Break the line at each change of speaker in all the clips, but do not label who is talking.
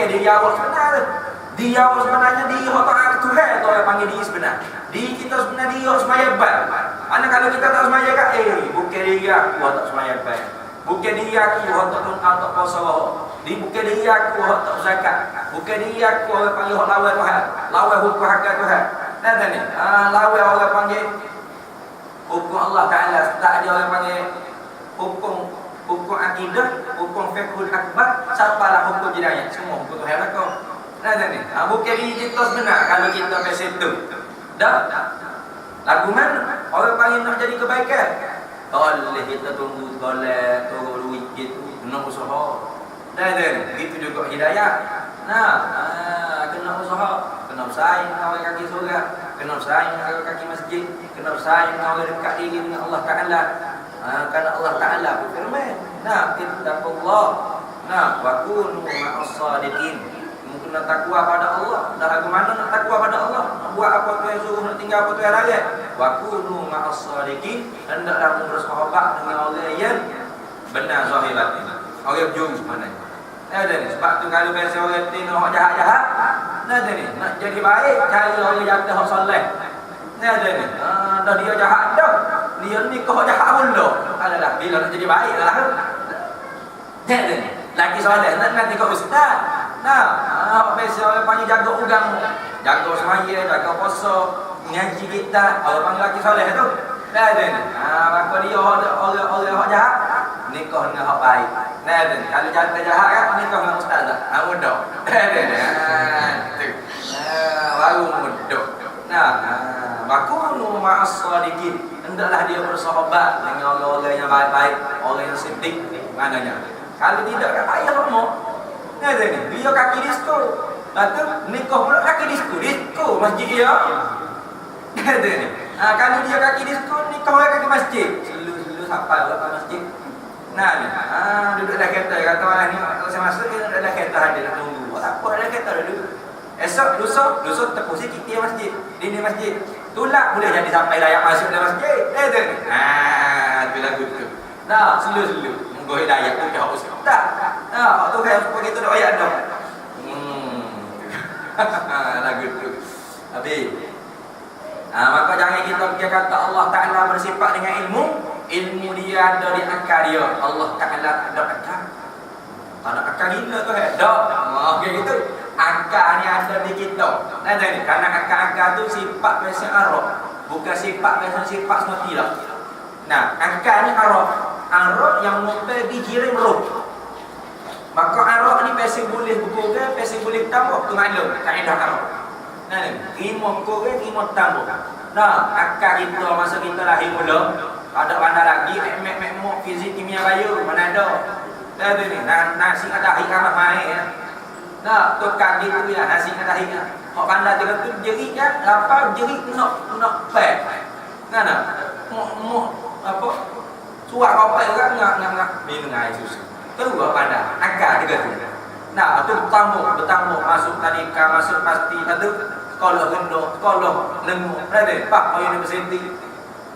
bukan dia awak sebenar. Dia awak sebenarnya dia taat Tuhan tu orang panggil dia sebenar. Dia kita sebenar dia semaya baik. Anak kalau kita tak semaya kat bukan dia aku tak semaya baik. Bukan dia aku tak tak puasa. Dia bukan dia aku tak zakat. Bukan dia aku orang panggil lawan Tuhan. Lawan hukum hak Tuhan. Nah ni. Lawan orang panggil hukum Allah Taala. Tak ada orang panggil hukum akidah, hukum fiqhul akbar, siapalah hukum jinayat, semua hukum Tuhan lah kau. Nah ni. Bukan kita sebenar kalau kita pasal tu. Dah. Lagu mana? Orang panggil nak jadi kebaikan. Boleh kita tunggu golek, tunggu duit gitu, kena usaha. Dah gitu juga hidayah. Kena usaha, kena bersaing dengan orang kaki surga, kena bersaing dengan orang kaki masjid, kena bersaing dengan orang dekat diri dengan Allah Taala. Karena Allah Taala berfirman, ittaqullah, wa kunu ma'as sadiqin. Mungkin nak takwa pada Allah. Dah lagu mana nak takwa pada Allah? Nak buat apa tu yang suruh, nak tinggal apa tu yang larang. Wa kunu ma'as sadiqin, hendaklah bersahabat dengan orang yang benar zahir batin. Orang jujur maknanya. Sebab tu kalau biasa orang tengok jahat-jahat, nak jadi baik cari orang yang dah soleh. Dah dia jahat dah. Dia ni kau jahat mula. Alah bila nak jadi baik lah. Lagi soleh nanti kau ustaz. Biasa orang panggil jaga agama, jaga semaya, jaga puasa, ngaji kita, orang panggil lagi soleh tu. Maka dia orang jahat nikah dengan hak baik. Kalau jantan jahat kan nikah dengan ustazah. Mudah. Baru mudah. Wakunu ma'as sadiqin. Hendaklah dia bersahabat dengan orang-orang yang baik-baik, orang yang siddiq. Maknanya kalau tidak kan payah lama. Dia kaki disko. Nikah pula kaki disko masjid dia. Kalau dia kaki disko, nikah kaki masjid. Selu sampai ke masjid. Duduk dalam kereta. Kata malam ni saya masuk dia duduk dalam kereta ada nak tunggu. Tak apa dalam kereta duduk. Esok lusa tepuk sikit dia masjid. Dinding masjid. Tulak boleh jadi sampai layak masuk dalam masjid. Tu lagu tu. Selu. Munggu hidayah tu jauh sikit. Tak. Tu kan supaya kita doa ayat dah. Lagu tu. Habis. Maka jangan kita fikir kata Allah Ta'ala bersifat dengan ilmu dia ada di akal dia. Allah Ta'ala ada akal. Ada akal gila tu kayak gitu. Akal ni ada di kita. Karena akal-akal tu sifat biasa arah, bukan sifat semati lah. Akal ni arah yang mungkin dikirim roh. Maka arah ni biasa boleh berkurang, biasa boleh tambah. Tu maklum kaedah arah. Terima kurang, terima tambah. Akal kita masa kita lahir mula ada mana lagi mek fizik kimia bio mana ada. Nasi ada air ramah main. Tukar gitu ya nasi ada air. Hak pandai dia tu jerit kan, lapar jerit nak pack. Apa? Suak apa orang nak minum air susu. Tu hak pandai. Akal dia tu. Tu bertambah masuk tadika, masuk pasti tadi sekolah rendah, sekolah lengu. Pak universiti.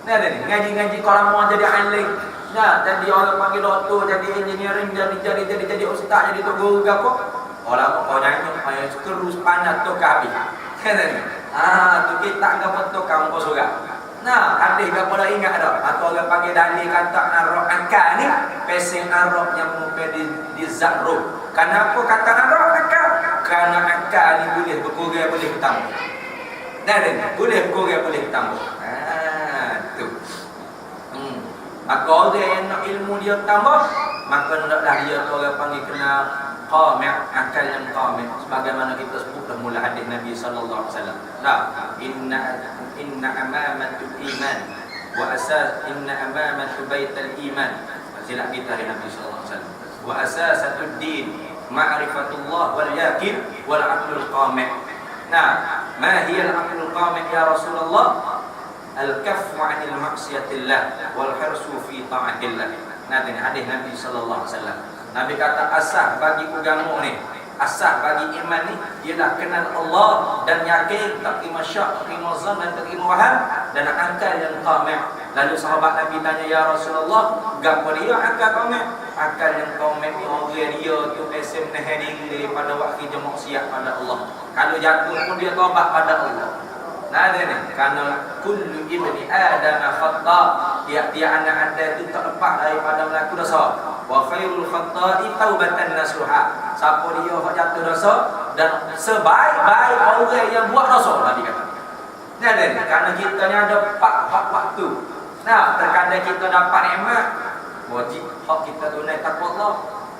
Ngaji kalau mau jadi alim. Jadi orang panggil doktor, jadi engineering, jadi ustaz, jadi guru ke apa? Orang kau nyanyi, terus panas tu habis. Tu kita enggak betul kamu kau surga. Hadis enggak boleh ingat dah. Atau orang panggil dalil kata arok akal ni, pesing arok yang mungkin di zat roh. Kenapa kata arok akal? Kerana akal ni boleh berkurang, boleh bertambah. Boleh berkurang, boleh bertambah. Tu. Maka orang yang nak ilmu dia tambah, maka hendaklah dia tu orang panggil kena qami', akal yang qami'. Sebagaimana kita sebut dah mula hadis Nabi sallallahu alaihi wasallam. Inna amamatul iman wa inna amamatul baitul iman. Silap kita dari Nabi sallallahu alaihi wasallam. Wa asasatud din ma'rifatullah wal yaqin wal aqlul qami'. Ma hiya al-aqlul qami' ya Rasulullah? Al-kaffu 'anil maksiatillah wal hirsu fi ta'atillah. Ini hadis Nabi sallallahu alaihi wasallam. Nabi kata asah bagi agama ni, asah bagi iman ni ialah kenal Allah dan yakin, tak terima syak, tak terima zan dan tak terima waham dan akal yang qami'. Lalu sahabat Nabi tanya, ya Rasulullah, gapo dia akal qami'? akal yang komen orang dia tu esem nehading daripada waktu jemaah siap pada Allah. Kalau jatuh pun dia taubat pada Allah. Nah ada ni, karena kullu ibni Adam khata, tiap-tiap anak Adam itu tak lepas daripada melakukan dosa. Wa khairul khata'i taubatan nasuha. Siapa dia yang jatuh dosa dan sebaik-baik orang yang buat dosa, Nabi kata. Nah ada ni, karena kita ni ada empat waktu. Nah, terkadang kita dapat nikmat, wajib hak kita tunai takwa Allah.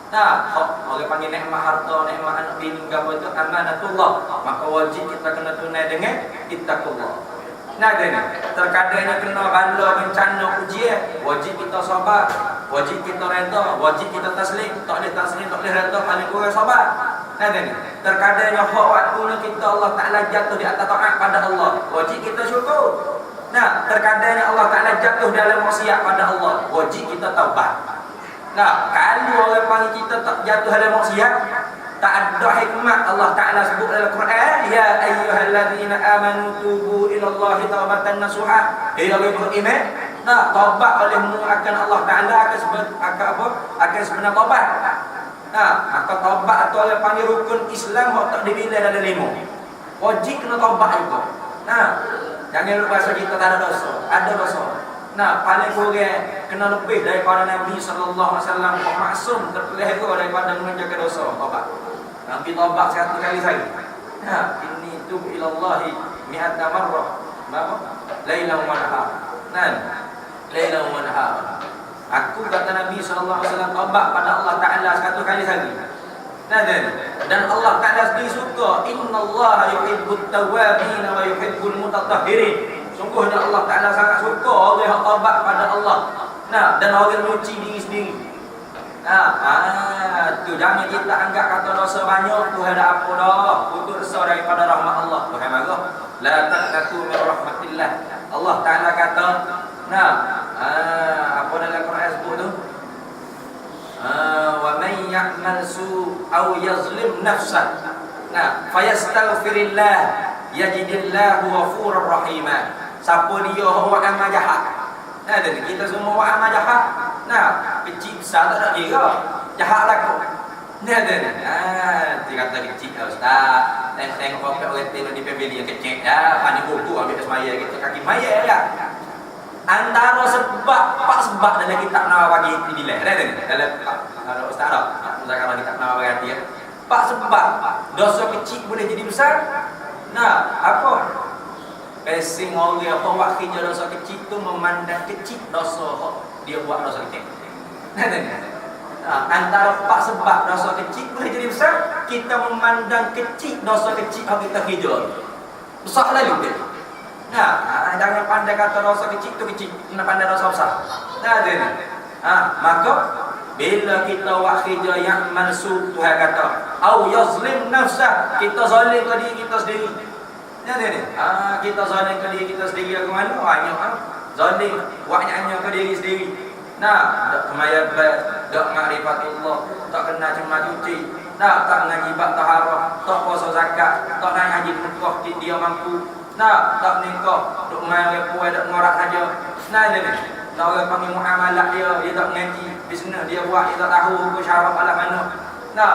Nah, orang panggil nikmat harta, nikmat anak bini, apa itu amanatullah. Maka wajib kita kena tunai dengan ittaqullah. Nah, ni terkadangnya kena bala bencana ujian, wajib kita sabar, wajib kita reda, wajib kita taslim, tak boleh taslim, tak boleh reda, paling kurang sabar. Nah, ni terkadangnya hak waktunya kita Allah Taala jatuh di atas taat pada Allah, wajib kita syukur. Nah, terkadangnya Allah Taala jatuh dalam maksiat pada Allah, wajib kita taubat. Nah, kalau orang panggil kita tak jatuh dalam maksiat, tak ada hikmat. Allah Ta'ala sebut dalam Quran, ya ayyuhalladzina amanu tubu ilallahi taubatan nasuha. Hei orang beriman, nah, taubat olehmu akan Allah Ta'ala akan sebenar taubat. Nah, maka taubat atau orang panggil rukun Islam tak dibilai dalam 5. Wajib kena taubat juga. Nah, jangan lupa kita tak ada dosa, ada dosa. Nah, paling kurang kena lebih daripada Nabi sallallahu alaihi wasallam maksum terpelihara daripada menjaga dosa. Taubat. Nabi taubat 100 kali saja. Nah, inni tub ilallahi mi'ata marrah. Apa? Lailan wa nahar. Nah, lailan wa nahar. Aku kata Nabi sallallahu alaihi wasallam taubat pada Allah Taala 100 kali saja. Nah, dan Allah Taala sendiri suka, innallaha yuhibbut tawwabin wa yuhibbul mutatahhirin. Sungguhnya Allah Ta'ala sangat suka orang yang taubat pada Allah. Nah, dan orang yang nyuci diri sendiri. Nah, tu jangan kita anggap kata dosa banyak tu ada apa dah. Putus asa daripada rahmat Allah. Tuhan marah. La taqnatu min rahmatillah. Allah Ta'ala kata, nah, apa dalam Quran sebut tu? Wa man ya'mal su' aw yazlim nafsah. Nah, fayastaghfirillah yajidillahu ghafurur rahimah. Siapa dia buat amal jahat? Nah, dan kita semua buat amal jahat. Nah, kecil besar tak ada kira. Jahat laku. Nah, dia kata kecil lah ustaz. Tengok kopi orang tengok di pembeli yang kecil. Panik buku ambil semaya kita kaki maya ya. Antara sebab, pak sebab dalam kitab Nawawi dinilai. Dalam kalau ustaz dah, kalau kitab Nawawi dia. Pak sebab dosa kecil boleh jadi besar. Nah, apa? Pesing orang yang buat kerja dosa kecil tu memandang kecil dosa dia buat dosa kecil. Antara empat sebab dosa kecil boleh jadi besar, kita memandang kecil dosa kecil yang kita kerja. Besar lalu dia. Nah, jangan pandai kata dosa kecil tu kecil, kena pandai dosa besar. Maka bila kita buat kerja yang mansuh, Tuhan kata, au yazlim nafsah, kita zalim ke diri kita sendiri. Kita zalim ke diri kita sendiri ke mana? Banyak zalim buatnya ke diri sendiri. Nah, tak kemayabat, tak ma'rifatullah, tak kena cemar cuci, nah, tak ngaji bab taharah, tak puasa zakat, tak naik haji Mekah dia mampu. Nah, tak nikah, duk main puai, duk ngorak saja. Nah, ni. Nah, orang panggil muamalah dia tak ngaji, bisnes dia buat, dia tak tahu hukum syarat ala mana. Nah,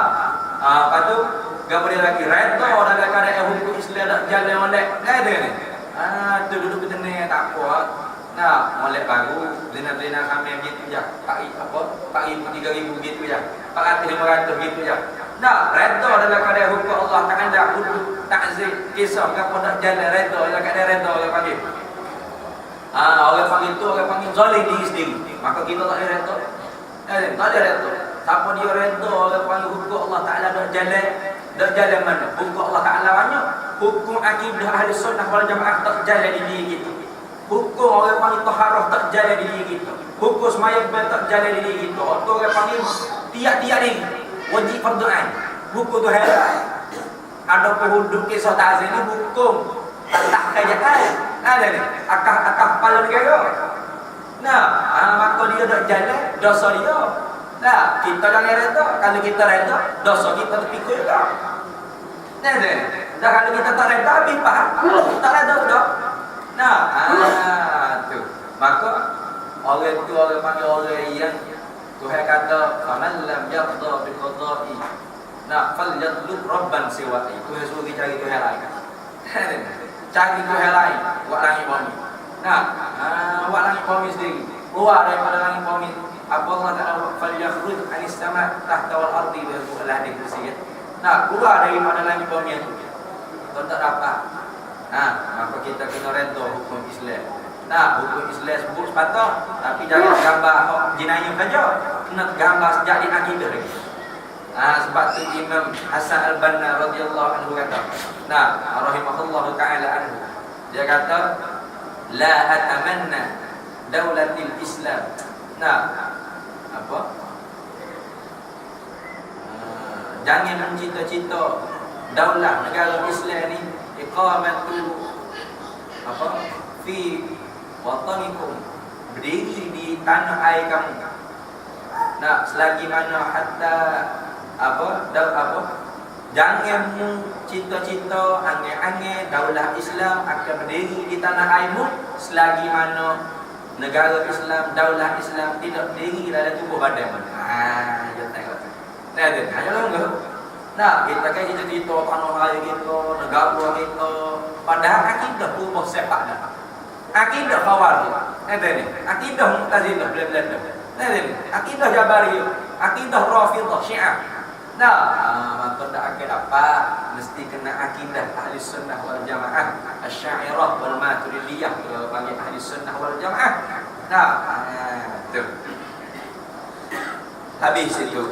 lepas tu gapo dia lagi reda dalam keadaan hukum Islam tak jalan molek. Ada ni. Tu duduk bertenang tak apa. Nah, molek baru, lina-lina kami gitu je. Pak 3,000 gitu je. 400-500 gitu je. Nah, reda dalam keadaan hukum Allah tak ada hudud, takzir, kisah gapo tak jalan reda dalam keadaan reda orang panggil. Orang panggil tu orang panggil zalim diri sendiri. Maka kita tak ada reda. Tak ada reda. Siapa dia reda orang panggil hukum Allah Taala dak jalan mana? Hukum Allah Taala banyak. Hukum akidah ahli sunnah wal jamaah tak jalan di diri kita. Hukum orang panggil taharah tak jalan di diri kita. Hukum sembahyang tak jalan di diri kita. Orang panggil tiap-tiap ni wajib fardu ain. Hukum tu halal. Ada hudud kisah ta'zir ni hukum tak kerajaan. Ada ni akah kepala negara. Nah, maka dia dak jalan dosa dia. Nah, kita jangan reda. Kalau kita reda, dosa kita terpikul juga. Nah, dah kalau kita tak reda, habis faham? Tak reda sudah. Nah, tu. Maka orang tu orang panggil orang yang Tuhan kata, "Faman lam yarda bi qada'i, nah falyatlub rabban siwa'i." Tuhan suruh kita cari Tuhan lain. Cari Tuhan lain, buat langit bumi. Nah, buat langit bumi sendiri. Keluar daripada langit bumi. Apa Allah Ta'ala falyakhruj anis sama' tahta wal ardi wa huwa hadis tersebut. Nah, keluar daripada langit bumi itu. Kalau tak dapat. Nah, maka kita kena redha hukum Islam. Nah, hukum Islam sebut sepatah, tapi jangan gambar jenayah saja. Kena gambar sejak di akidah lagi. Sebab tu Imam Hasan Al-Banna radhiyallahu anhu kata, rahimahullahu taala anhu, dia kata, la atamanna daulatil Islam. Apa? Jangan mencita-cita daulah negara Islam ni iqamatu apa? Fi watanikum, berdiri di tanah air kamu. Selagi mana hatta jangan cita-cita angan-angan daulah Islam akan berdiri di tanah airmu selagi mana negara Islam, daulah Islam tidak berdiri dalam tubuh badanmu. Jangan tengok. Kita kan cita-cita tanah air kita, negara kita, padahal akidah berubah sepak dah. Akidah Khawarij. Akidah Mu'tazilah bla-bla. Akidah Jabariyah, akidah Rafidhah, Syiah. Maka tak akan dapat, mesti kena akidah Ahli Sunnah wal Jamaah, Asy'ariyah wal Maturidiyah, panggil Ahli Sunnah wal Jamaah. Tu. Habis itu.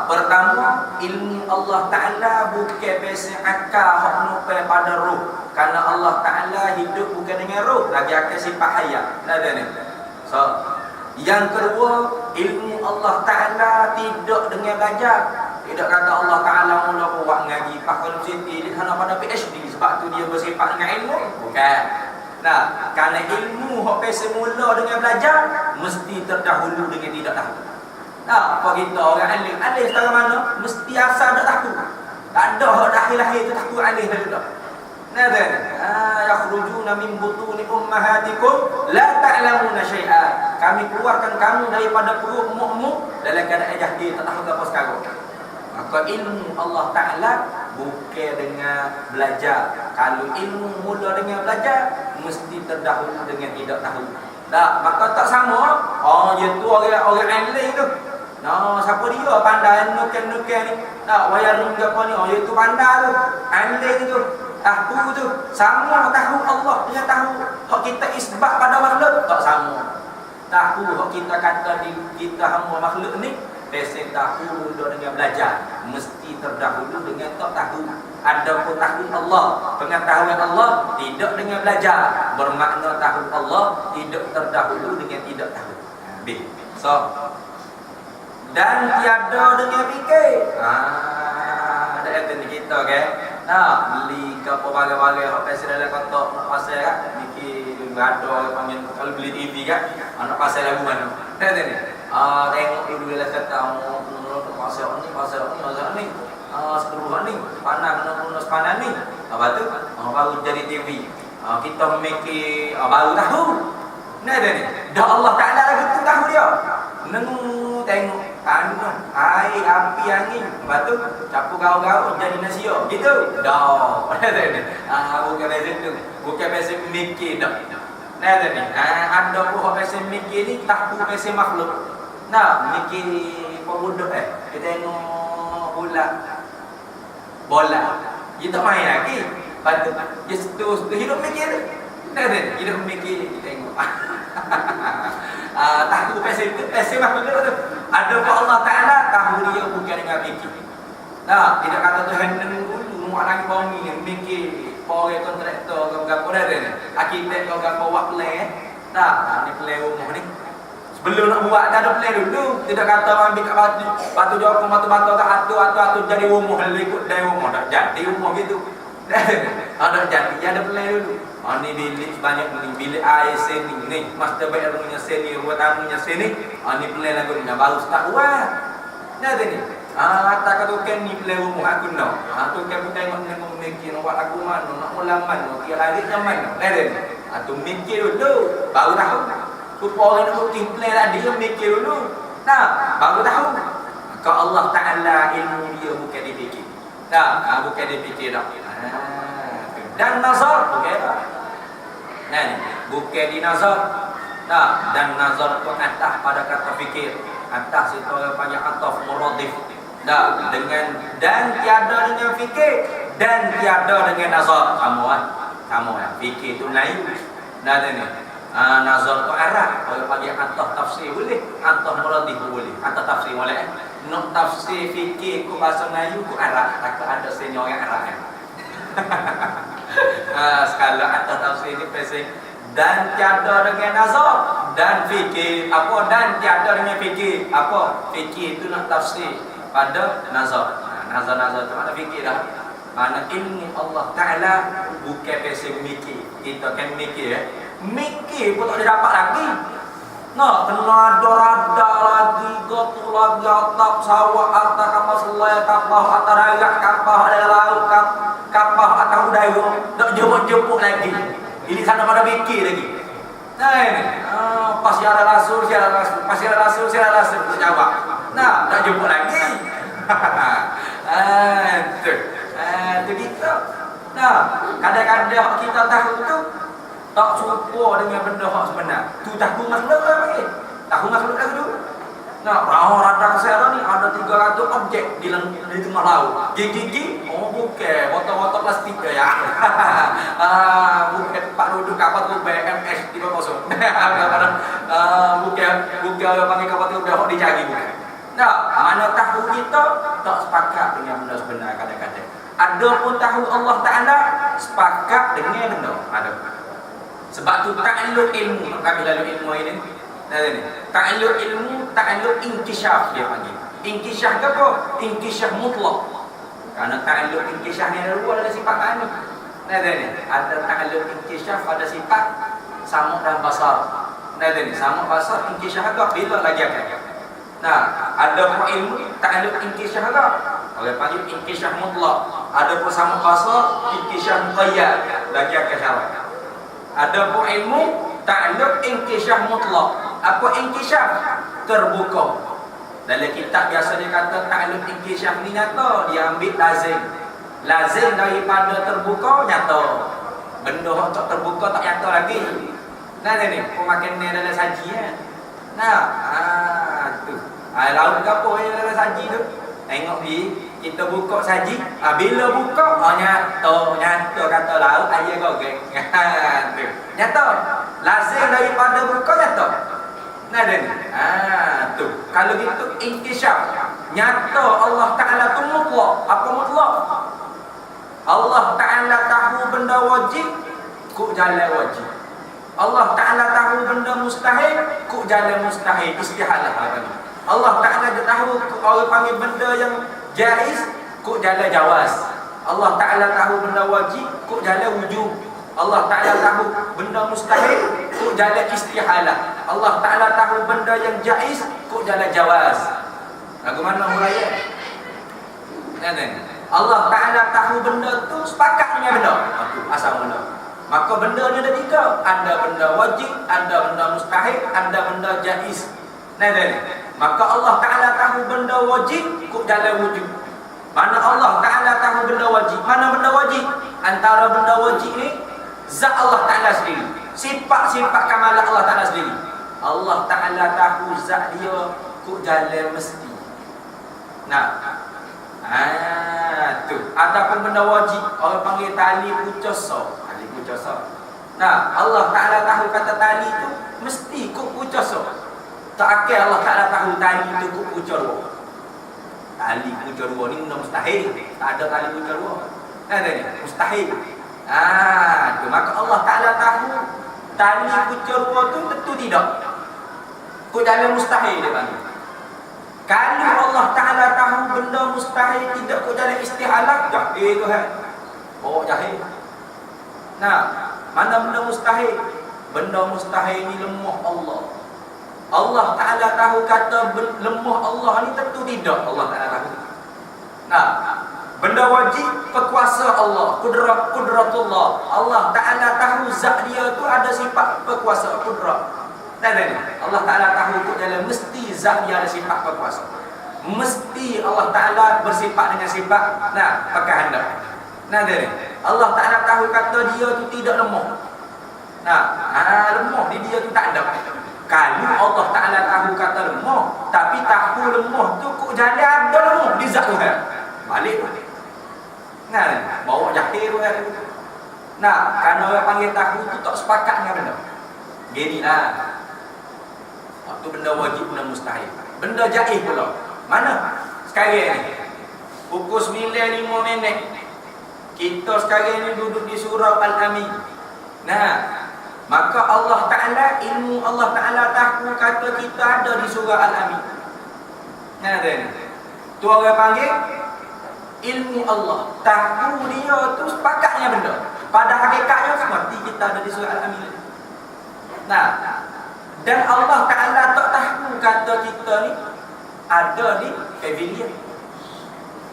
Pertama, ilmu Allah Ta'ala bukan biasa akal hak nupai pada ruh. Karena Allah Ta'ala hidup bukan dengan ruh, lagi akan sifat hayat. Yang kedua, ilmu Allah Ta'ala tidak dengan belajar. Tidak kata Allah Ta'ala mula buat ngaji Pak Universiti, dia hanya pada PhD, sebab tu dia bersifat dengan ilmu. Bukan. Kerana ilmu hak biasa mula dengan belajar, mesti terdahulu dengan tidak tahu. Apa kita orang alim setara mana? Mesti asal tak tahu. Tak ada hak lahir-lahir tu tahu alim dah tak. Yakhrujuna min butuni ummahatikum la ta'lamuna syai'a. Kami keluarkan kamu daripada perut ummu dalam keadaan jahil, tak tahu apa sekarang. Maka ilmu Allah Ta'ala bukan dengan belajar. Kalau ilmu mula dengan belajar, mesti terdahulu dengan tidak tahu. Maka tak sama. Dia tu orang alim tu. Siapa dia pandai nuken-nuken ni? Wayar ke apa ni? Dia tu pandai tu. Alim tu. Tahu tu. Sama tahu Allah dengan tahu hak kita isbat pada makhluk tak sama. Tahu hak kita kata kita hamba makhluk ni, biasa tahu dengan belajar. Mesti terdahulu dengan tak tahu. Ada pun tahu Allah, pengetahuan Allah tidak dengan belajar. Bermakna tahu Allah tidak terdahulu dengan tidak tahu. Dan tiada dengan fikir. Ada yang kita kan. Beli ke apa barang-barang hak pasal dalam kotak nak pasal kan. Fikir ada panggil kalau beli TV kan. Nak pasal lagu mana. Tengok dulu lah kata pasal ni. Seluruh ni panah kena sepanan ni. Apa tu? Baru jadi TV. Kita memikir baru tahu. Dah Allah Ta'ala lagi tu tahu dia. Tengok air, api, angin. Lepas tu campur gaul-gaul jadi nasiyo. Gitu. Dah. Bukan biasa tu. Bukan biasa mikir dah. Ada pun biasa mikir ni tahu biasa makhluk. Mikir pemuda kita tengok bola. Dia tak main lagi. Lepas tu dia terus hidup mikir. Hidup mikir kita tengok. Tahu biasa makhluk tu. Ada pun Allah Ta'ala tahu dia bukan dengan mikir. Tidak kata Tuhan dulu muat langit bumi mikir orang kontraktor ke apa dah ni. Arkitek ke apa buat plan. Ni plan rumah ni. Sebelum nak buat dah ada plan dulu. Tidak kata ambil kat batu jokong batu-batu kat atu jadi rumah ikut dari rumah dah jadi rumah gitu. Ada jadi ada plan dulu. Ni bilik sebanyak ni, bilik air sini ni, master bedroomnya sini, ruang tamunya sini. Ni plan lagu ni baru start buat. Ni. Tak kata kan ni plan rumah aku nak. Tu kan tengok mikir nak buat lagu mana, nak mula mana, dia lari ke mana. Tu mikir dulu baru tahu. Rupa orang nak bukti plan tadi dia mikir dulu. Nah, baru tahu. Maka Allah Ta'ala ilmu dia bukan dipikir. Nah, bukan dipikir dah. Dan nazar bukan apa? Nah, bukan di nazar. Nah, dan nazar tu atas pada kata fikir. Atas itu orang panggil ataf muradif. Nah, dengan dan tiada dengan fikir dan tiada dengan nazar. Kamu kan? Fikir tu lain. Nah, ni. Nazar tu arah. Orang panggil ataf tafsir boleh, ataf muradif boleh. Ataf tafsir boleh. Nak tafsir fikir ku bahasa Melayu ku arah. Takut ada senior yang arah kan. Sekala ataf tafsir ni pesing dan tiada dengan nazar dan fikir apa dan tiada dengan fikir apa fikir itu nak tafsir pada nazar. Nazar tu mana fikir dah, mana ilmu Allah Ta'ala bukan pesing mikir. Kita kan mikir mikir pun tak boleh dapat lagi. Nak kena ada rada lagi, gotu lagi, atap sawah, atap kapal selai, kapal atas darat, kapal ada laut, kapal atas udara, nak jemput-jemput lagi. Ini sana pada fikir lagi. Nah ini, pas siara rasul, pas siara rasul, tak jawab. Nah, nak jemput lagi. Itu kita. Nah, kadang-kadang kita tahu tu tak serupa dengan benda hak sebenar. Tu tahu makhluk lah panggil. Tahu makhluk lagi tu. Nah, perahu radar sekarang ni ada 300 objek di tengah laut. Gigi, bukan botol-botol plastik ya. Bukan tempat duduk kapal tu BMS 30. Bukan panggil kapal tu dah dicari bukan. Nah, mana tahu kita tak sepakat dengan benda sebenar kadang-kadang. Ada pun tahu Allah Ta'ala sepakat dengan benda. Ada. Sebab tu ta'alluq ilmu. Kami lalu ilmu ini. Ta'alluq ilmu, ta'alluq inkishaf dia panggil. Inkishaf ke apa? Inkishaf mutlak. Karena ta'alluq inkishaf ni ada dua, ada sifat anu. Ada ta'alluq inkishaf, ada sifat samuk dan basar. Samuk basar inkishaf agak bila lagi akan. Nah, ada pun ilmu ta'alluq inkishaf agak. Oleh panggil inkishaf mutlak. Ada pun samuk basar inkishaf muqayyad lagi akan syarat. Ada pun ilmu ta'alluq inkishaf mutlak. Apa inkishaf? Terbuka. Dalam kitab biasa dia kata ta'alluq inkishaf ni nyata, dia ambil lazim. Lazim daripada terbuka nyata. Benda yang tak terbuka tak nyata lagi. Nah ni pemakan ni dalam saji kan. Nah, tu. Laut ke apa yang dalam saji tu? Tengok kita buka saji. Bila buka nyata kata laut ayah gogek. Tu. Nyata. Lazim daripada buka nyata. Tu. Kalau gitu inkishaf. Nyata Allah Ta'ala tu mutlak. Apa mutlak? Allah Ta'ala tahu benda wajib, kuk jalan wajib. Allah Ta'ala tahu benda mustahil, kuk jalan mustahil. Istihalah. Allah Ta'ala tahu orang panggil benda yang jaiz, kuk jalan jawaz. Allah Ta'ala tahu benda wajib, kuk jalan wujub. Allah Ta'ala tahu benda mustahil, kuk jalan istihalah. Allah Ta'ala tahu benda yang jaiz, kuk jalan jawaz. Lagu mana mulai? Allah Ta'ala tahu benda tu sepakat dengan benda. Itu asal benda. Maka benda ni ada tiga. Ada benda wajib, ada benda mustahil, ada benda jaiz. Maka Allah Ta'ala tahu benda wajib, kuk jalan wujud. Mana Allah Ta'ala tahu benda wajib? Mana benda wajib? Antara benda wajib ni zat Allah Ta'ala sendiri. Sifat-sifat kamalat Allah Ta'ala sendiri. Allah Ta'ala tahu zat dia kuk jalan mesti. Tu. Ataupun benda wajib, orang panggil tali pucoso. Tali pucoso. Allah Ta'ala tahu kata tali tu mesti kuk pucoso. Tak akan Allah Ta'ala tahu tali tu kuk pucor. Tali pucor ni benda mustahil. Tak ada tali pucor. Mustahil. Tu. Maka Allah Ta'ala tahu tali pucor tu tentu tidak. Kuk jalan mustahil dia panggil. Kalau Allah Ta'ala tahu benda mustahil tidak kuk jalan istihalah, jahil Tuhan. Jahil. Mana benda mustahil? Benda mustahil ni lemah Allah. Allah Ta'ala tahu kata lemah Allah ni tentu tidak Allah Ta'ala tahu. Benda wajib perkuasa Allah, kudratullah. Allah Ta'ala tahu zat dia tu ada sifat perkuasa, kudrat. Dan Allah Ta'ala tahu kot dalam mesti zat dia ada sifat berkuasa. Mesti Allah Ta'ala bersifat dengan sifat kehendak. Allah Ta'ala tahu kata dia tu tidak lemah. Lemah di dia tu tak ada. Kalau Allah Ta'ala tahu kata lemah, tapi tahu lemah tu kok jadi ada lemah di zat Tuhan, balik. Bawa jahil Tuhan. Kerana orang panggil tahu tu tak sepakat dengan benda. Gini waktu benda wajib, benda mustahil, benda jaiz pula. Mana? Sekarang ni pukul 9.05 kita sekarang ni duduk di surau Al-Amin. Maka Allah Ta'ala, ilmu Allah Ta'ala tahu kata kita ada di surau Al-Amin. Tu orang panggil ilmu Allah. Tahu dia tu sepakatnya benda. Pada hakikatnya seperti kita ada di surau Al-Amin. Dan Allah Ta'ala tak tahu kata kita ni ada di pavilion.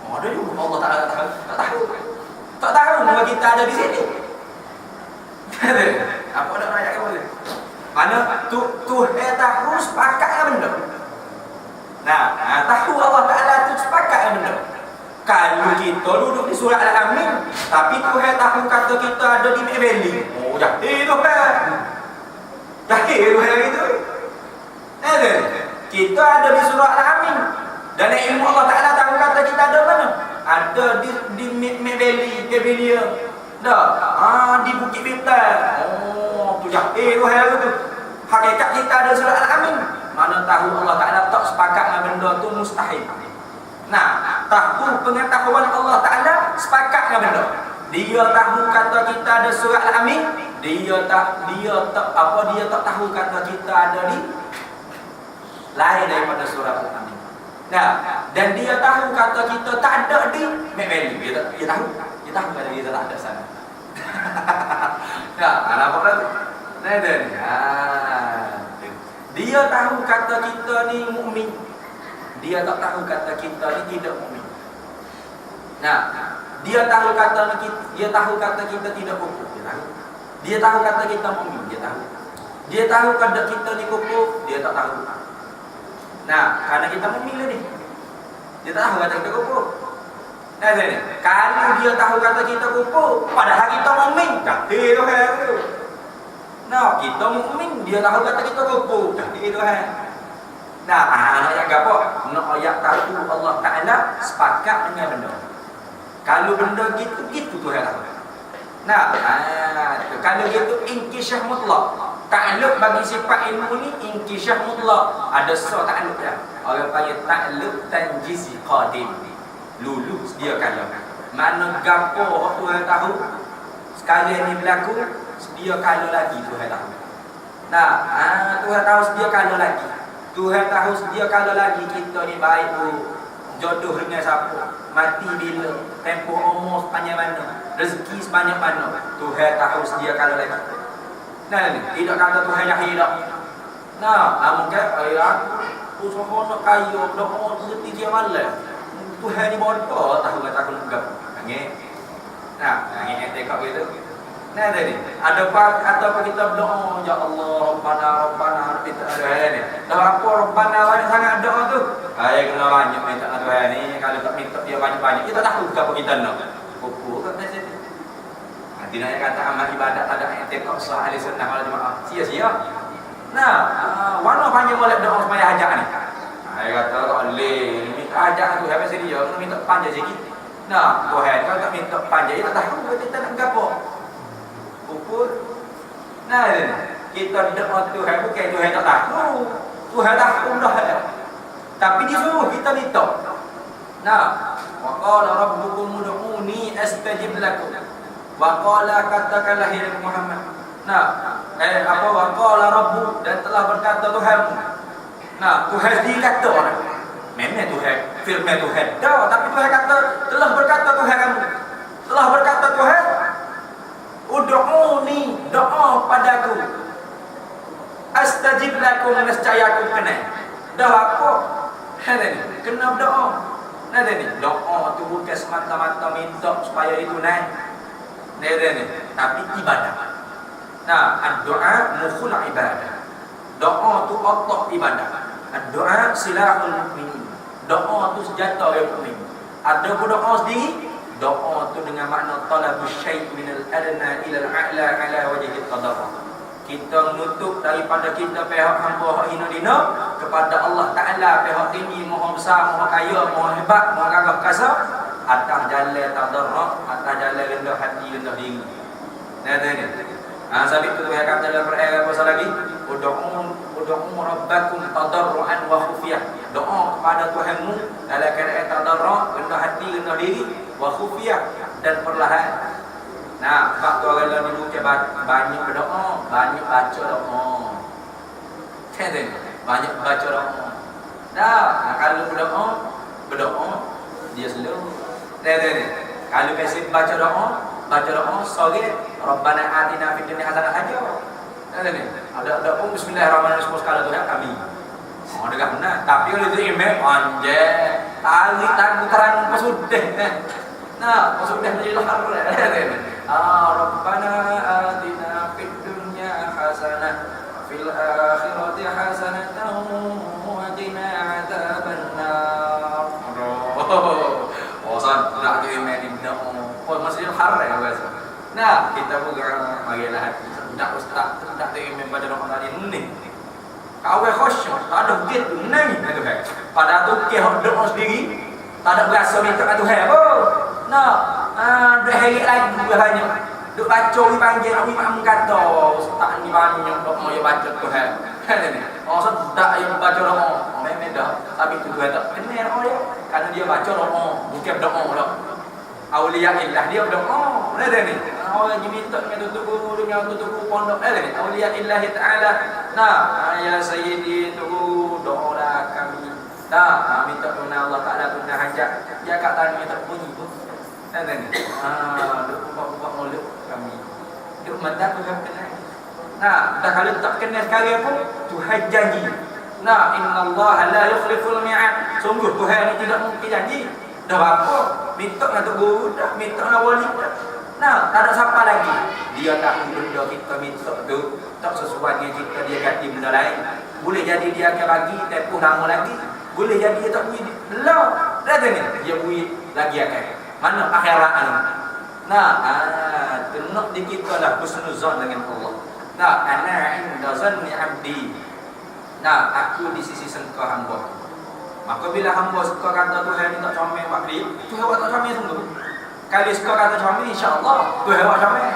Ada juga Allah Ta'ala tak tahu. Tak tahu bahawa kita ada di sini. Apa nak rakyat boleh? Mana Tuhan tahu sepakatnya benda. Tahu Allah Ta'ala tu sepakatnya benda. Kalau kita duduk di surau Al-Amin, tapi Tuhan tahu kata kita ada di pavilion. Jahil Tuhan. Jahil Tuhan itu. Kita ada di surau Al-Amin. Dan ilmu Allah Ta'ala tahu kata kita ada mana? Ada di Mebeli, Pavilion. Di Bukit Bintang. Tu jahil Tuhan itu. Hakikat kita ada surau Al-Amin. Mana tahu Allah Ta'ala tak sepakat dengan benda tu mustahil. Tahu pengetahuan Allah Ta'ala sepakat dengan benda. Dia tahu kata kita ada surau Al-Amin. Dia tak tahu kata kita ada di lain daripada surau Al-Amin. Dan dia tahu kata kita tak ada di Mekbeli. Dia tahu kata kita tak ada sana. Nampak tu? Dia tahu kata kita ni mukmin. Dia tak tahu kata kita ni tidak mukmin. Dia tahu kata kita tidak kufur. Dia tahu kata kita mukmin. Dia tahu kata kita ni kufur. Dia tak tahu. Karena kita mukmin ni. Dia tak tahu kata kita kufur. Kalau dia tahu kata kita kufur, padahal kita mukmin, jahil Tuhan. Kita mukmin, dia tahu kata kita kufur, jahil Tuhan. Nak ayat apa? Nak ayat tahu Allah Ta'ala sepakat dengan benda. Kalau benda gitu Tuhan tahu. Kalau gitu inkisyah mutlak. Ta'alluq bagi sifat ilmu ni inkisyah mutlak. Ada ta'alluq dia. Orang panggil ta'alluq tanjizi qadim. Lulus dia kalau. Mana gapo Tuhan tahu. Sekali ni berlaku, sedia kalau lagi Tuhan tahu. Tuhan tahu sedia kalau lagi. Tuhan tahu sedia kalau lagi kita ni baik tu jodoh dengan siapa, mati bila, tempoh umur sepanjang mana, rezeki sebanyak mana, Tuhan tahu sedia kalau lagi. Tidak kata Tuhan jahil tak. Mungkin aku sohor nak kaya, doa rezeki dia malas. Tuhan ni bodoh tahu kata aku nak gap. Nangis tekak gitu. Ada apa kita berdoa, ya Allah, Rabbana, kita ada ni. Dah apa Rabbana banyak sangat doa tu. Saya kena banyak minta Tuhan ni, kalau tak minta dia banyak-banyak, kita tahu apa kita nak. Pokok kat situ. Nanti nak kata amal ibadat tak ada tekak sah ahli sunnah wal jemaah. Sia-sia. Mana panjang molek doa semaya hajat ni. Saya kata tak boleh, minta hajat tu habis dia, kena minta panjang sikit. Tuhan kalau tak minta panjang, kita tahu kita nak gapo. Pupur. Kita doa Tuhan bukan Tuhan tak tahu. Tuhan tahu dah. Tapi disuruh kita minta. Wa qala rabbukum ud'uni astajib lakum. Wa qala katakanlah ya Muhammad. Wa qala rabbuk, dan telah berkata Tuhanmu. Tuhan dikata orang. Memang Tuhan firman Tuhan. Tapi Tuhan kata telah berkata Tuhan kamu. Telah berkata Tuhan, ud'uni, doa padaku. Astajib lakum, nescaya aku kena. Dah apa? Kena berdoa. Doa tu bukan semata-mata minta supaya itu naik. Tapi ibadah. Doa mukhul ibadah. Doa tu otak ibadah. Doa silahul mukmin. Doa tu senjata yang mukmin. Ada pun doa sendiri. Doa tu dengan makna talabus syai' minal adna ila al-a'la ala wajhi al-qadar. Kita menutup daripada kita pihak hamba hina dina kepada Allah Taala pihak tinggi, maha besar, maha kaya, maha hebat, maha gagah perkasa, atas jalan tadarruk, atas jalan rendah hati, rendah diri. Sabit tu Tuhan kata dalam Quran apa lagi? Ud'u rabbakum tadarruan wa khufyah. Doa kepada Tuhanmu dalam keadaan tadarruk, rendah hati, rendah diri, wa khufyah, dan perlahan. Nah, waktu orang lain dulu banyak berdoa, banyak baca doa. Banyak baca doa. Nah, kalau berdoa dia slow. Kalau kasi baca doa, sore Rabbana atina fid dunya hasanah aja. Ada pun bismillahirrahmanirrahim sekali tu kami. Oh, dekat benar. Tapi kalau itu email anjay, tarik terang pasudeh. Nah, pasudeh menjadi lahar. Rabbana atina fid dunya hasanah fil akhirati hasanatan wa qina adzabannar. Bosan nak email ini. Oh, masih lahar ya guys. Nah, kita bukan marilah hati. Tak ustaz, tak email baca doa tadi ni. Kau khusyuk, tak ada gitu ni tu hai. Pada tu ke doa sendiri, tak ada berasa minta kat Tuhan apa. Nah, dah hari lagi hanya duk baca panggil awi mak kata ustaz ni banyak doa yang baca Tuhan. Oh, sedap yang baca doa. Memang dah. Tapi tu Tuhan tak kenal orang dia. Karena dia baca doa, bukan doa dah. Aulia illah dia berdoa. Ni. Orang yang minta dengan tutup pondok. Ni. Aulia illah Ta'ala. Nah, ya sayyidi tu doa kami. Nah, minta kepada Allah Ta'ala guna hajat. Dia kata minta bunyi tu. Ni. Duk mulut kami. Duk mata Tuhan kenal. Nah, dah kalau tak kenal sekarang pun Tuhan janji. Nah, innallaha la yukhliful mi'ad. Sungguh Tuhan ni tidak mungkin janji. Dah apa? Minta nak tu guru dah, minta nak wali dah. Nah, tak ada siapa lagi. Dia tahu benda kita minta tu tak sesuai dengan kita, dia ganti benda lain. Boleh jadi dia akan bagi tempoh lama lagi. Boleh jadi dia tak bui belah. Dah ni, dia bui lagi akan. Mana akhirat ni? Nah, tenok di kita lah husnuzan dengan Allah. Nah, ana inda zanni abdi. Nah, aku di sisi sangka hamba. Maka bila hamba suka kata Tuhan ni tak comel buat dia, Tuhan buat tak comel sungguh. Kalau suka kata comel, insya-Allah Tuhan buat comel.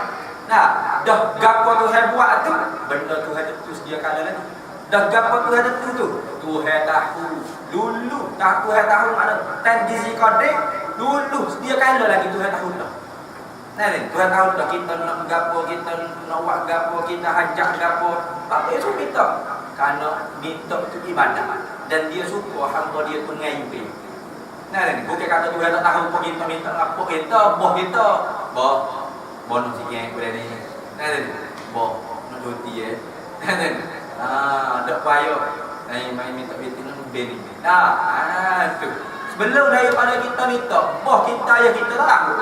Nah, dah gapo Tuhan buat tu, benda Tuhan tu sedia kala lagi. Dah gapo Tuhan tu, Tuhan tahu. Dulu Tuhan tahu mana tanjizi qadir, dulu sedia kala lagi Tuhan tahu dah. Nah ni, Tuhan tahu dah kita nak gapo, kita nak buat gapo, kita hajat gapo. Tak payah minta. Karena minta itu ibadah. Dan dia suka hamba dia tu ngayu dia. Nah ni, bukan kata Tuhan tak tahu apa kita minta apa kita, boh kita. Bonus sikit boleh ni. Nah ni, boh nak cuti Nah ni. Dak payah. Mai minta bitin ben ni. Tu. Sebelum daripada kita minta, boh kita ya kita tak tahu.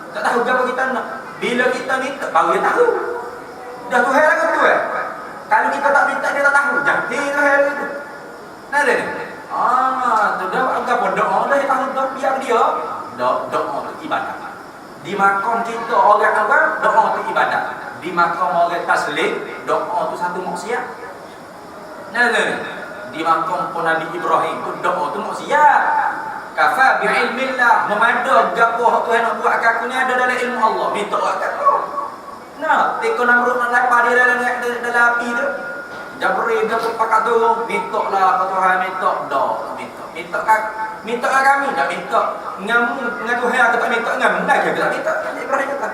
Tak tahu apa kita nak. Bila kita minta baru dia tahu. Dah Tuhan lagu tu Kalau kita tak minta dia tak tahu. Jadi Tuhan itu. Nah ni. Tu dah agak berdoa dah tahu dah biar dia. Doa tu ibadah. Di makam kita orang-orang doa tu ibadah. Di makam orang taslim doa tu satu maksiat. Nah ni. Di makam pun Nabi Ibrahim tu doa tu maksiat. Kafa bi'ilmillah, memada gapo Tuhan nak buat kat aku ni ada dalam ilmu Allah. Minta kat aku. Nah, teko Namrud nak lepas dia dalam api tu. Jabril gapo pakat tu, minta lah kat Tuhan, minta lah kami, dah minta. Ngamu dengan Tuhan aku tak minta ngamu lagi tak minta. Ibrahim kata.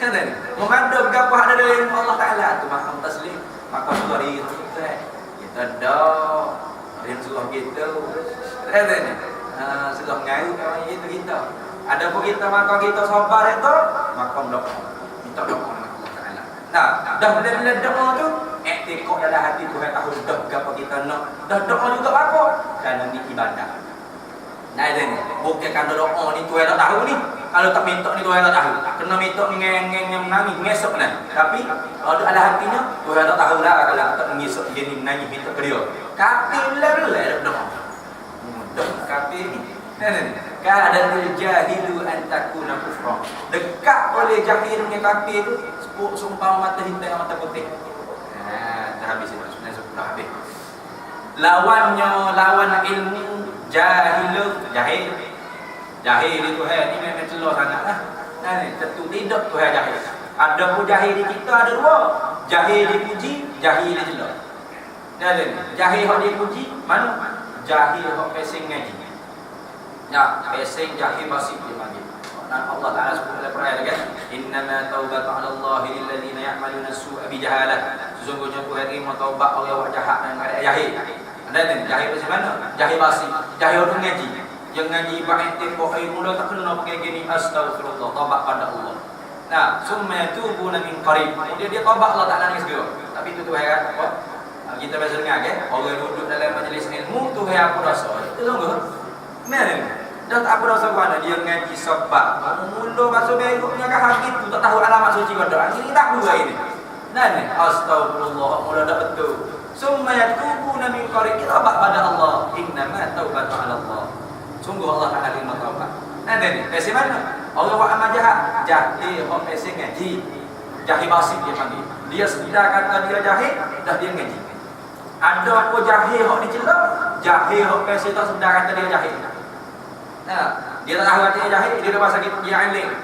Kan ni. Memada gapo ada dalam ilmu Allah Taala tu makam taslim, makam dari kita dah yang suruh kita. Kan ni. Sudah ngayu orang itu kita. Ada pun kita makan kita sabar itu, makan doa. Minta doa kepada Allah Taala. Nah, dah bila doa tu, tekok dalam hati Tuhan tahu dah apa kita nak. Dah doa juga apa? Kerana ni ibadah. Nah, ini Bukan kata doa ni Tuhan tak tahu ni. Kalau tak minta ni Tuhan tak tahu. Kena minta ni ngeng menangis ngesok nah. Tapi kalau ada hatinya Tuhan tak tahu lah kalau tak ngesok dia ni menangis minta ke dia. Kafir lah doa. Mudah kafir ni. Kadang jahilu an takuna kufra. Dekat oleh jahil dengan kafir tu seumpama mata hitam dengan mata putih. Dah habis itu sebenarnya sudah habis. Lawan ilmu jahil itu ni memang celah sangatlah. Tentu tidak tu jahil. Ada pun jahil di kita ada dua. Jahil dipuji, jahil dicelah. Jahil hok dipuji, mana? Jahil hok pesing ngaji. Ya, pesing jahil basik dia panggil. Allah Ta'ala sebut dalam Quran kan, innama taubatu 'ala Allah lil ladzina ya'maluna as-su'a bi jahalah. Sesungguhnya Tuhan terima taubat orang yang jahat dan ada jahil. Ada jahil macam mana? Jahil basik, jahil orang ngaji. Yang ngaji ibadat tempoh air mula tak kena pakai gini astagfirullah, taubat pada Allah. Nah, summa yatubuna min qarib. Dia taubat Allah Ta'ala ni segera. Tapi itu Tuhan kan apa? Kita biasa dengar kan, orang duduk dalam majlis ilmu Tuhan apa rasa? Itu sungguh. Mana? Dah tak apa rasa mana dia ngaji sebab mula masuk begoknya ke hati tu tak tahu alamat suci pada ini tak tahu ini. Dan astagfirullah mula dah betul. Summa yatubuna min qarib, taubat pada Allah. Innama taubatu 'ala Allah. Sungguh Allah Ta'ala terima taubat. Nah ni, pesi mana? Allah buat amal jahat, jahil hok pesi ngaji. Jahil basik dia panggil. Dia sudah kata dia jahil, dah dia ngaji. Ada apa jahil hok dicela? Jahil hok pesi tak sudah kata dia jahil. Nah, dia tak tahu artinya jahil, dia dah bahasa dia alim.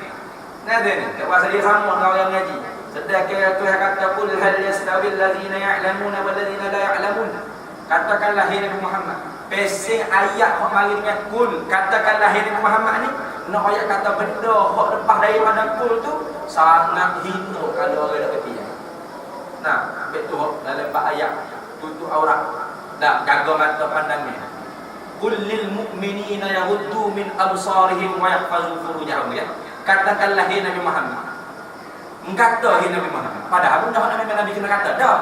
Nah ni, tak bahasa dia sama dengan orang ngaji. Sedangkan Tuhan kata qul hal yastawil ladzina ya'lamuna wal ladzina la ya'lamun. Katakanlah hai Nabi Muhammad, pesing ayat hok mari dengan qul, katakanlah hai Nabi Muhammad ni, nak ayat kata benda hok lepas daripada qul tu sangat hina kalau orang nak kerti. Nah, betul dalam ayat tutup aurat. Dah jaga mata pandangnya. Qul lil mu'minina yaghuddu min absarihim wa yahfazu furujahum ya. Katakanlah hai Nabi Muhammad. Engkata hai Nabi Muhammad. Padahal pun dah Nabi kena kata dah.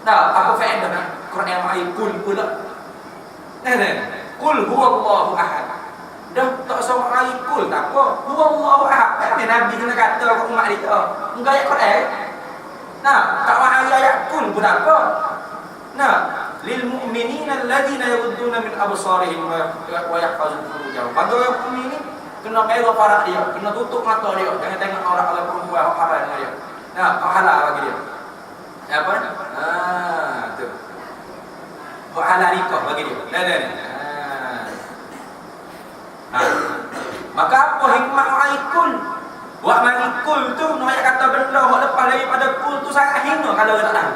Dah apa faedah nak Quran yang ai qul pula. Qul huwallahu ahad. Dah tak sama ai qul tak apa. Huwallahu ahad. Nabi kena kata ke umat dia. Engkau ayat Quran. Nah, tak ayat qul pun tak apa. Nah, lil mu'minina alladzina yaghudduna min absarihim wa yahfazun furujahum. Bagi orang mukmin ni kena pegang parak dia, kena tutup mata dia, jangan tengok orang perempuan hak haram dengan dia. Nah, hak halal bagi dia. Apa? Tu. Hak halal nikah bagi dia. Maka apa hikmah ma'ikul? Buat ma'ikul tu nak kata benda hak lepas daripada kul tu sangat hina kalau orang tak tahu.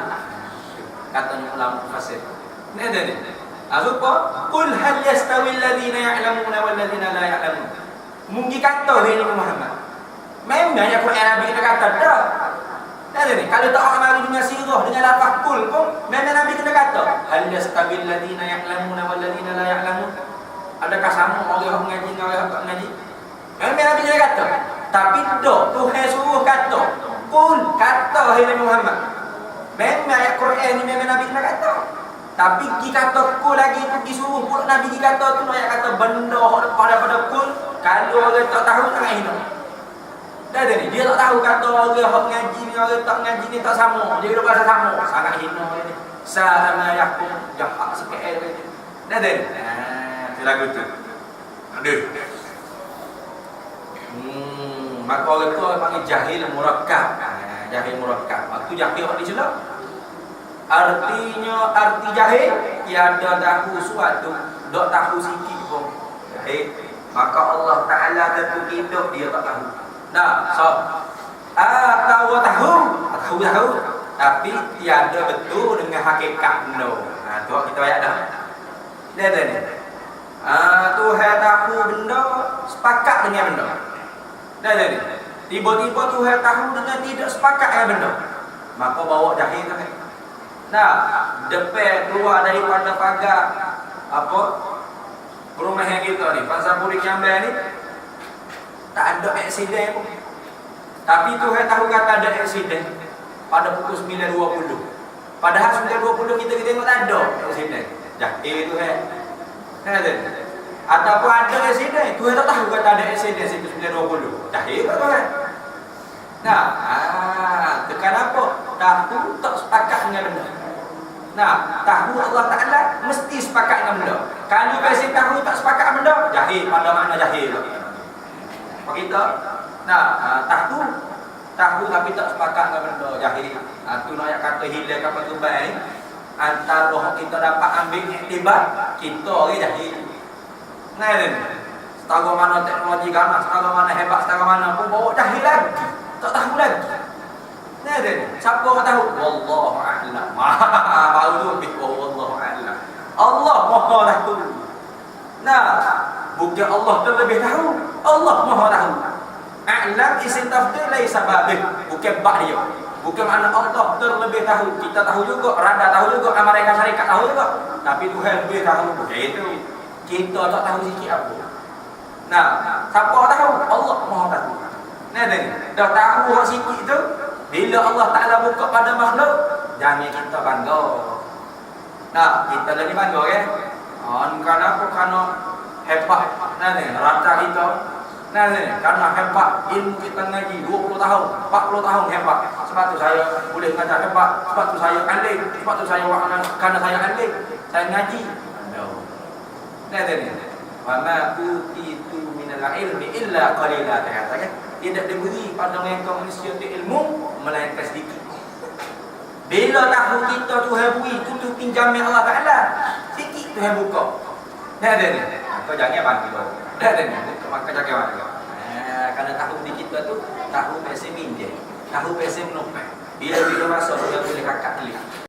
Kata ulama fasir. Ni. Apa? Qul hal yastawi alladhina ya'lamuna wal ladzina la ya'lamun. Mungkin kata ni Muhammad. Memang ayat Quran Nabi kita kata dah. Ni. Kalau tak orang mari dengan sirah dengan lafaz qul pun memang Nabi kita kata hal yastawi alladhina ya'lamuna wal ladzina la ya'lamun. Adakah sama orang yang mengaji dengan orang yang tak mengaji? Memang Nabi kita kata. Tapi dak Tuhan suruh kata. Qul kata hai Muhammad. Memang ayat Quran ni memang Nabi kena kata. Tapi kita kata kul lagi pergi suruh pula Nabi kita kata tu ayat kata benda hak daripada kul kalau orang tak tahu sangat hina. Dah ni dia tak tahu kata orang hak ngaji ni orang tak ngaji ni tak sama. Dia kena bahasa sama sangat hina ni. Sama yakum jahat sikit ni. Dah ni. Tu lagu tu. Aduh. Maka orang tu panggil jahil murakkab. Jahil murakkab. Waktu jahil hak dicela. Artinya arti jahil tiada tahu suatu, dak tahu sikit pun. Jahil. Maka Allah Taala tentu hidup dia tak tahu. Nah, so tahu. Tapi tiada betul dengan hakikat no. Nah, tu kita ayat dah. Ni. Tuhan tahu benda sepakat dengan benda. Ni. Tiba-tiba Tuhan tahu dengan tidak sepakat dengan benda. Maka bawa jahil kan. Nah, depan keluar daripada pagar apa? Perumahan kita ni, Pasar Puri Kiambel ni tak ada aksiden pun. Tapi Tuhan tahu kata ada aksiden pada pukul 9.20. Padahal 9.20 kita tengok tak ada aksiden. Jahil Tuhan. Ada. Ataupun ada residen, Tuhan tak tahu kata ada residen 1920. Jahil tak Tuhan. Nah, tekan apa? Tahu tak sepakat dengan benda. Nah, tahu Allah Ta'ala mesti sepakat dengan benda. Kalau biasa tahu tak sepakat dengan benda, jahil, pada makna jahil. Apa kita? Nah, tahu tapi tak sepakat dengan benda, jahil. Itu nak kata hilang apa tu baik. Antara kita dapat ambil iktibar, kita orang jahil. Nah, ni. Setara mana teknologi ganas, setara mana hebat, setara mana pun bawa jahil lagi. Tak tahu lagi. Nah, ni. Siapa orang tahu? Wallahu a'lam. Baru tu lebih wallahu a'lam. Allah Maha tahu. Nah, bukan Allah terlebih tahu. Allah Maha tahu. A'lam isim tafdil laisa babih, bukan bak dia. Bukan makna Allah terlebih tahu. Kita tahu juga, Rada tahu juga, Amerika Syarikat tahu juga. Tapi Tuhan lebih tahu. Itu kita tak tahu sikit apa. Nah, siapa tahu? Allah Maha tahu. Nah, dah tahu sikit tu, bila Allah Ta'ala buka pada makhluk, jangan kita bangga. Nah, kita lagi bangga ya. Kerana apa? Kerana hebat. Nah, raja kita. Nah, karena hebat ilmu kita ngaji 20 tahun, 40 tahun hebat. Sebab tu saya boleh mengajar hebat. Sebab tu saya alim. Sebab tu saya karena saya alim, saya ngaji. Nah, wa ma utitu minal ilmi illa qalila. Kata tidak diberi pada mereka manusia itu ilmu melainkan sedikit. Bila tahu kita Tuhan beri, tu pinjam Allah Ta'ala, sikit Tuhan buka. Nah, kau jangan bagi kau. Maka jaga mana? Karena tahu di kita tu tahu pesen minjem, tahu pesen menopang. Bila masa dia boleh kakak telik.